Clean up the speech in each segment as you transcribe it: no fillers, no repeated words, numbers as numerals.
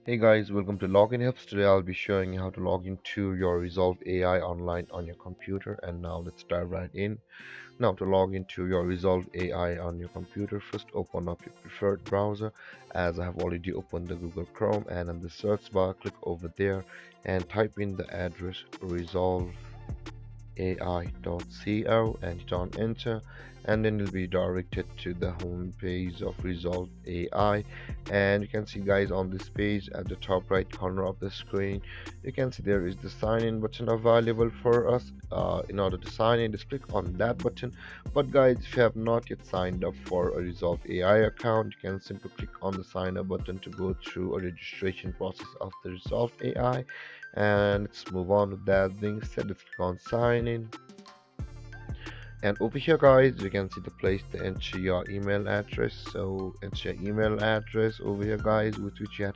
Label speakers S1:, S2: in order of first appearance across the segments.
S1: Hey guys, welcome to Login Helps. Today I'll be showing you how to log into your Resolve AI online on your computer. And now let's dive right in. Now to log into your Resolve AI on your computer, first open up your preferred browser. As I have already opened the Google Chrome, and in the search bar click over there and type in the address resolve ai.co and hit on enter, and then you'll be directed to the home page of Resolve AI. And you can see guys, on this page at the top right corner of the screen, you can see there is the sign in button available for us. In order to sign in, just click on that button. But guys, if you have not yet signed up for a Resolve AI account, you can simply click on the sign up button to go through a registration process of the Resolve AI. And let's move on with that being said, let's click on sign in. And over here guys, you can see the place to enter your email address. So enter your email address over here guys, with which you had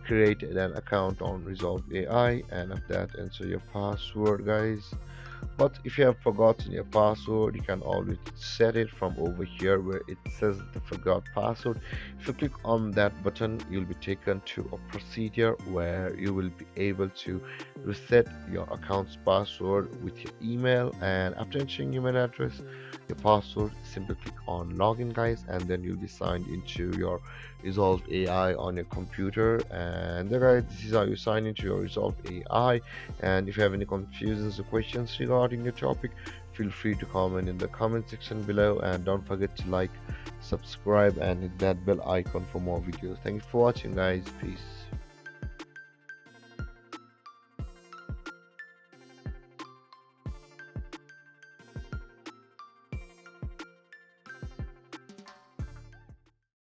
S1: created an account on Resolve AI, and after that enter your password guys. But if you have forgotten your password, you can always set it from over here where it says the forgot password. If you click on that button, you'll be taken to a procedure where you will be able to reset your account's password with your email. And after entering email address, your password, simply click on login guys, and then you'll be signed into your Resolve AI on your computer. And there guys, this is how you sign into your Resolve AI. And if you have any confusions or questions regarding the topic, feel free to comment in the comment section below, and don't forget to like, subscribe and hit that bell icon for more videos. Thank you for watching guys. Peace.